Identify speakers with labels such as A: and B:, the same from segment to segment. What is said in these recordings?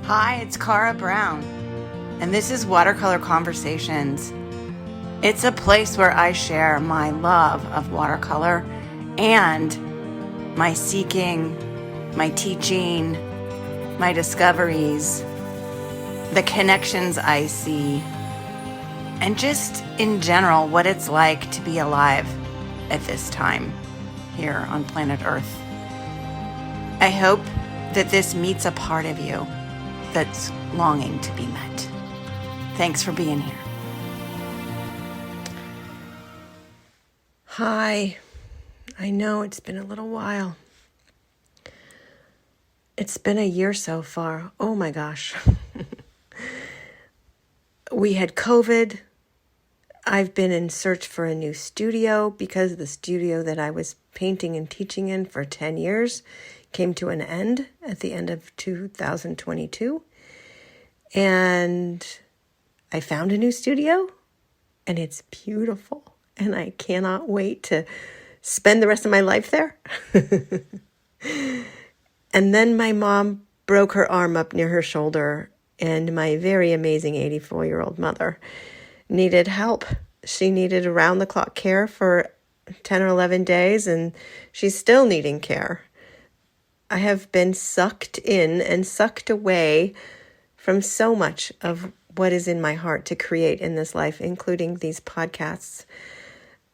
A: Hi, it's Cara Brown, and this is Watercolor Conversations. It's a place where I share my love of watercolor and my seeking, my teaching, my discoveries, the connections I see, and just in general what it's like to be alive at this time here on planet Earth. I hope that this meets a part of you that's longing to be met. Thanks for being here. Hi. I know it's been a little while. It's been a year so far. Oh my gosh. We had COVID. I've been in search for a new studio because the studio that I was painting and teaching in for 10 years came to an end at the end of 2022. And I found a new studio and it's beautiful. And I cannot wait to spend the rest of my life there. And then my mom broke her arm up near her shoulder, and my very amazing 84-year-old mother needed help. She needed around-the-clock care for 10 or 11 days, and she's still needing care. I have been sucked in and sucked away from so much of what is in my heart to create in this life, including these podcasts.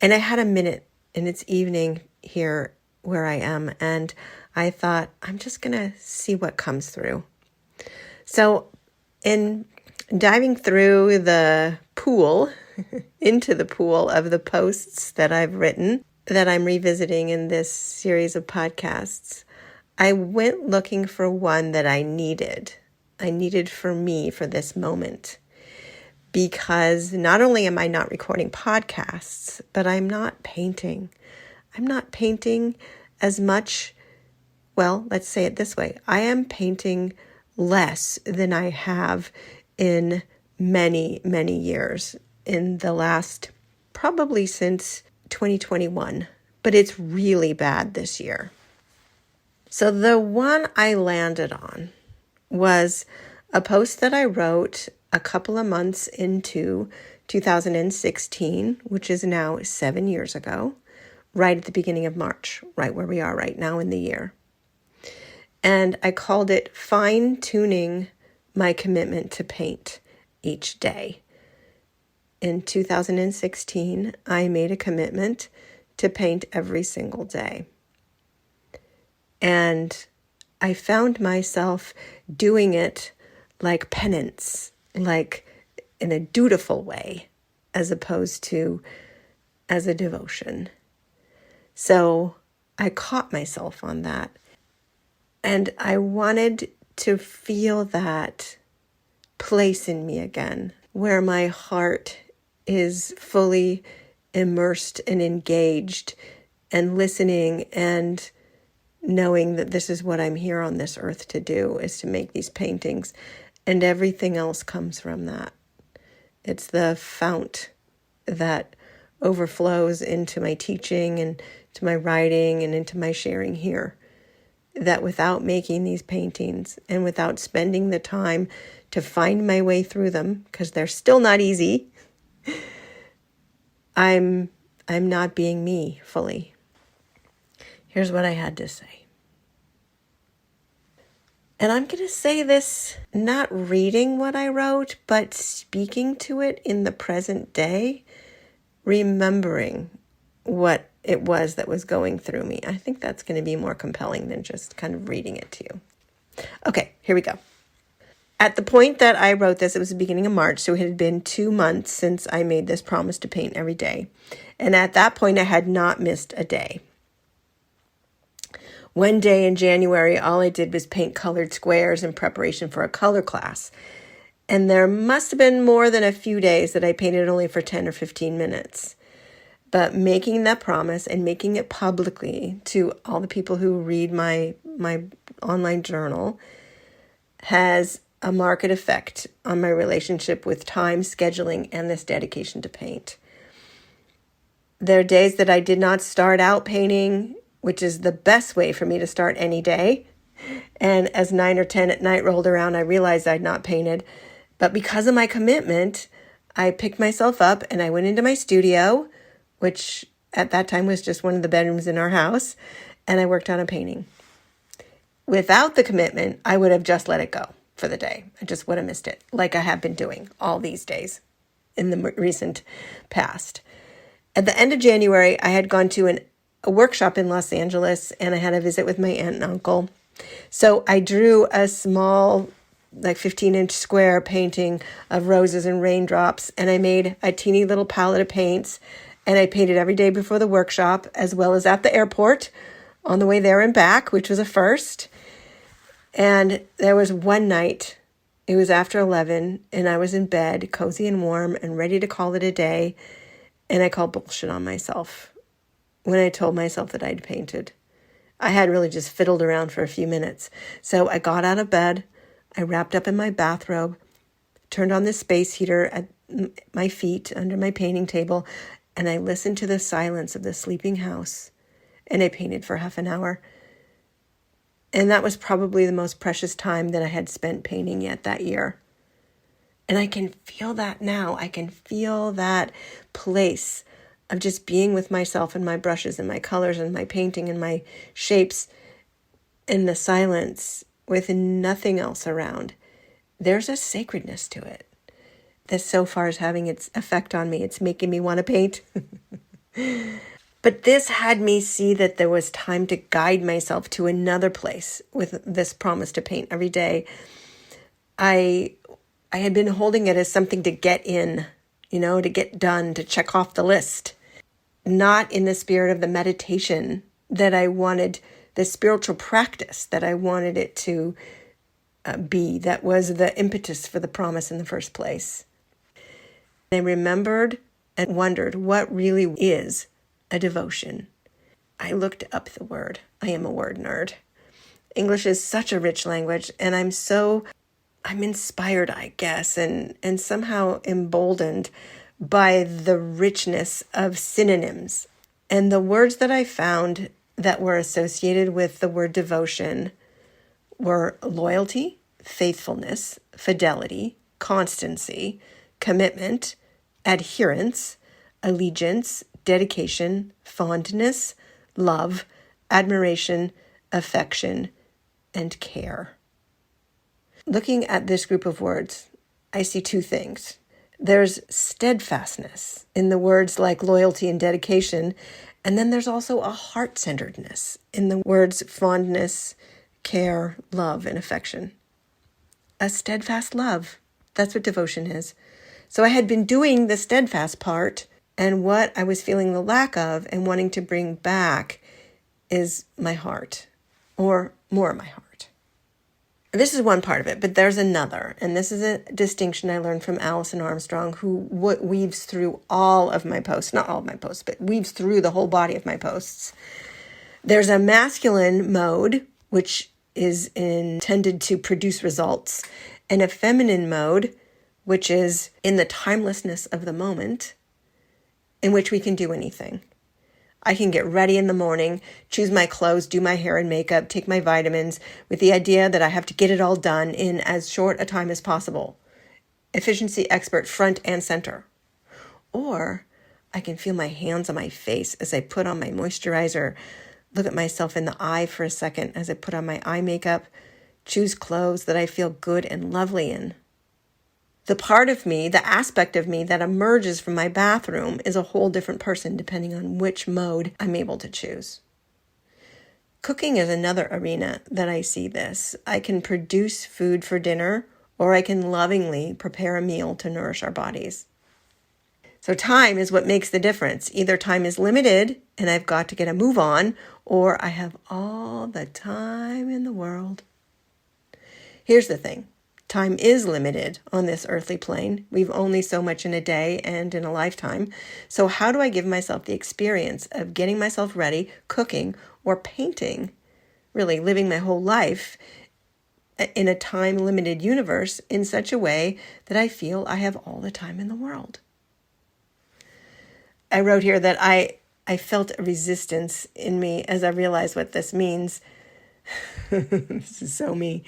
A: And I had a minute, and it's evening here where I am, and I thought, I'm just going to see what comes through. So in diving through the pool, into the pool of the posts that I've written, that I'm revisiting in this series of podcasts, I went looking for one that I needed. I needed for me for this moment. Because not only am I not recording podcasts, but I'm not painting. I'm not painting as much. Well, let's say it this way. I am painting less than I have in many, many years, in the last, probably since 2021. But it's really bad this year. So the one I landed on was a post that I wrote a couple of months into 2016, which is now 7 years ago, right at the beginning of March, right where we are right now in the year. And I called it Fine-Tuning My Commitment to Paint Each Day. In 2016, I made a commitment to paint every single day. And I found myself doing it like penance, like in a dutiful way, as opposed to as a devotion. So I caught myself on that. And I wanted to feel that place in me again, where my heart is fully immersed and engaged and listening and knowing that this is what I'm here on this earth to do, is to make these paintings, and everything else comes from that. It's the fount that overflows into my teaching and to my writing and into my sharing here. That without making these paintings and without spending the time to find my way through them, because they're still not easy, I'm not being me fully. Here's what I had to say. And I'm going to say this not reading what I wrote, but speaking to it in the present day, remembering what it was that was going through me. I think that's going to be more compelling than just kind of reading it to you. Okay, here we go. At the point that I wrote this, it was the beginning of March, so it had been 2 months since I made this promise to paint every day. And at that point, I had not missed a day. One day in January, all I did was paint colored squares in preparation for a color class. And there must have been more than a few days that I painted only for 10 or 15 minutes. But making that promise and making it publicly to all the people who read my online journal has a marked effect on my relationship with time, scheduling, and this dedication to paint. There are days that I did not start out painting, which is the best way for me to start any day. And as 9 or 10 at night rolled around, I realized I'd not painted. But because of my commitment, I picked myself up and I went into my studio, which at that time was just one of the bedrooms in our house, and I worked on a painting. Without the commitment, I would have just let it go for the day. I just would have missed it, like I have been doing all these days in the recent past. At the end of January, I had gone to a workshop in Los Angeles, and I had a visit with my aunt and uncle. So I drew a small, like 15-inch square painting of roses and raindrops, and I made a teeny little palette of paints, and I painted every day before the workshop, as well as at the airport on the way there and back, which was a first. And there was one night, it was after 11, and I was in bed, cozy and warm, and ready to call it a day, and I called bullshit on myself when I told myself that I'd painted. I had really just fiddled around for a few minutes. So I got out of bed, I wrapped up in my bathrobe, turned on the space heater at my feet under my painting table, and I listened to the silence of the sleeping house, and I painted for half an hour. And that was probably the most precious time that I had spent painting yet that year. And I can feel that now. I can feel that place of just being with myself and my brushes and my colors and my painting and my shapes in the silence with nothing else around. There's a sacredness to it that so far is having its effect on me. It's making me want to paint. But this had me see that there was time to guide myself to another place with this promise to paint every day. I had been holding it as something to get in, to get done, to check off the list. Not in the spirit of the meditation that I wanted, the spiritual practice that I wanted it to be. That was the impetus for the promise in the first place. I remembered and wondered what really is a devotion. I looked up the word. I am a word nerd. English is such a rich language, and I'm inspired, I guess, and somehow emboldened by the richness of synonyms. And the words that I found that were associated with the word devotion were loyalty, faithfulness, fidelity, constancy, commitment, adherence, allegiance, dedication, fondness, love, admiration, affection, and care. Looking at this group of words, I see two things. There's steadfastness in the words like loyalty and dedication, and then there's also a heart-centeredness in the words fondness, care, love, and affection. A steadfast love. That's what devotion is. So I had been doing the steadfast part, and what I was feeling the lack of and wanting to bring back is my heart, or more of my heart. This is one part of it, but there's another, and this is a distinction I learned from Alison Armstrong, who weaves through all of my posts, not all of my posts, but weaves through the whole body of my posts. There's a masculine mode, which is intended to produce results, and a feminine mode, which is in the timelessness of the moment, in which we can do anything. I can get ready in the morning, choose my clothes, do my hair and makeup, take my vitamins with the idea that I have to get it all done in as short a time as possible. Efficiency expert front and center. Or I can feel my hands on my face as I put on my moisturizer, look at myself in the eye for a second as I put on my eye makeup, choose clothes that I feel good and lovely in. The part of me, the aspect of me that emerges from my bathroom is a whole different person depending on which mode I'm able to choose. Cooking is another arena that I see this. I can produce food for dinner, or I can lovingly prepare a meal to nourish our bodies. So time is what makes the difference. Either time is limited and I've got to get a move on, or I have all the time in the world. Here's the thing. Time is limited on this earthly plane. We've only so much in a day and in a lifetime. So how do I give myself the experience of getting myself ready, cooking, or painting, really living my whole life in a time-limited universe in such a way that I feel I have all the time in the world? I wrote here that I felt a resistance in me as I realized what this means. This is so me.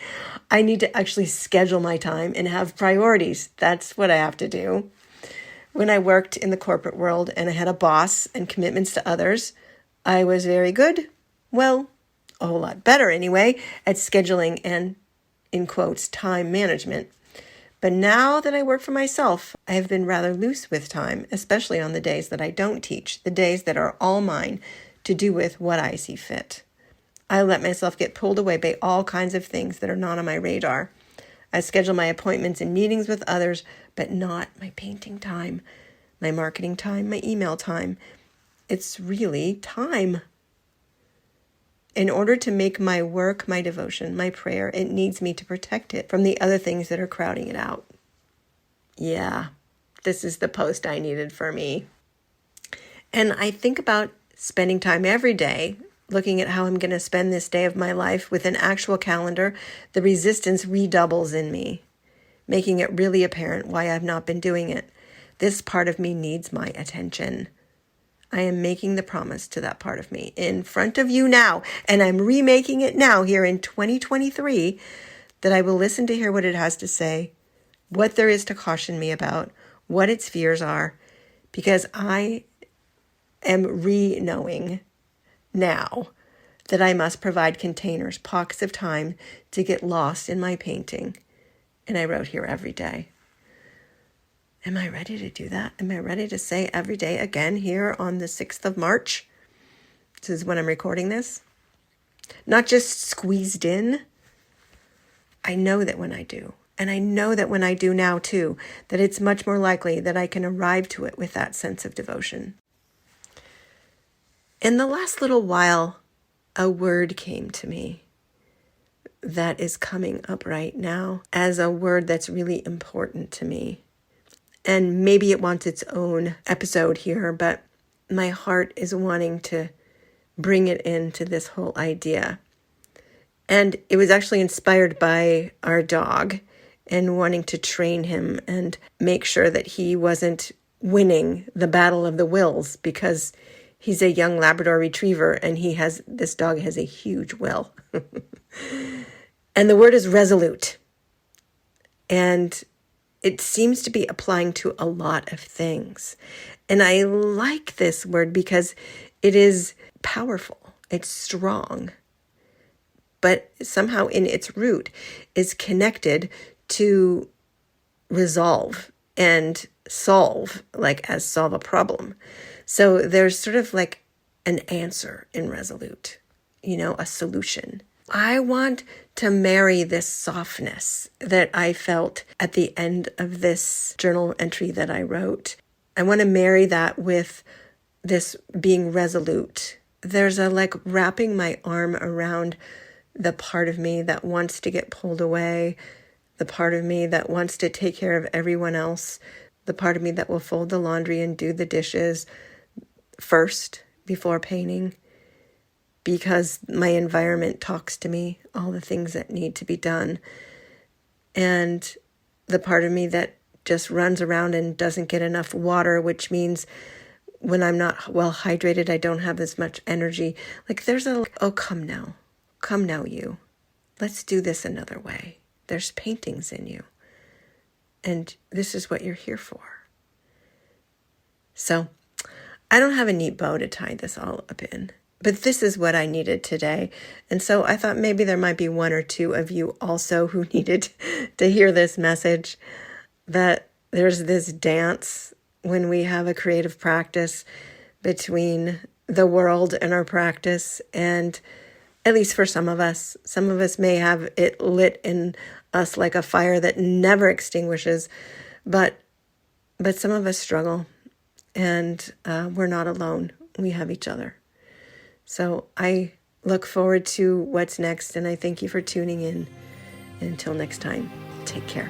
A: I need to actually schedule my time and have priorities. That's what I have to do. When I worked in the corporate world and I had a boss and commitments to others, I was very good. Well, a whole lot better anyway, at scheduling and, in quotes, time management. But now that I work for myself, I have been rather loose with time, especially on the days that I don't teach, the days that are all mine to do with what I see fit. I let myself get pulled away by all kinds of things that are not on my radar. I schedule my appointments and meetings with others, but not my painting time, my marketing time, my email time. It's really time. In order to make my work, my devotion, my prayer, it needs me to protect it from the other things that are crowding it out. Yeah, this is the post I needed for me. And I think about spending time every day looking at how I'm going to spend this day of my life with an actual calendar. The resistance redoubles in me, making it really apparent why I've not been doing it. This part of me needs my attention. I am making the promise to that part of me in front of you now, and I'm remaking it now here in 2023, that I will listen to hear what it has to say, what there is to caution me about, what its fears are, because I am re-knowing now that I must provide containers, pockets of time to get lost in my painting. And I wrote here every day. Am I ready to do that? Am I ready to say every day again here on the 6th of March? This is when I'm recording this. Not just squeezed in. I know that when I do, and I know that when I do now too, that it's much more likely that I can arrive to it with that sense of devotion. In the last little while, a word came to me that is coming up right now as a word that's really important to me. And maybe it wants its own episode here, but my heart is wanting to bring it into this whole idea. And it was actually inspired by our dog and wanting to train him and make sure that he wasn't winning the battle of the wills, because he's a young Labrador retriever and this dog has a huge will. And the word is resolute. And it seems to be applying to a lot of things. And I like this word because it is powerful. It's strong. But somehow in its root is connected to resolve and solve, like as solve a problem. So there's sort of like an answer in resolute, a solution. I want to marry this softness that I felt at the end of this journal entry that I wrote. I want to marry that with this being resolute. There's a wrapping my arm around the part of me that wants to get pulled away, the part of me that wants to take care of everyone else, the part of me that will fold the laundry and do the dishes first before painting, because my environment talks to me, all the things that need to be done. And the part of me that just runs around and doesn't get enough water, which means when I'm not well hydrated, I don't have as much energy. There's come now, you. Let's do this another way. There's paintings in you. And this is what you're here for. So I don't have a neat bow to tie this all up in. But this is what I needed today. And so I thought maybe there might be one or two of you also who needed to hear this message, that there's this dance when we have a creative practice between the world and our practice. And at least for some of us may have it lit in us like a fire that never extinguishes, but some of us struggle, and we're not alone. We have each other. So I look forward to what's next, and I thank you for tuning in. And until next time, take care.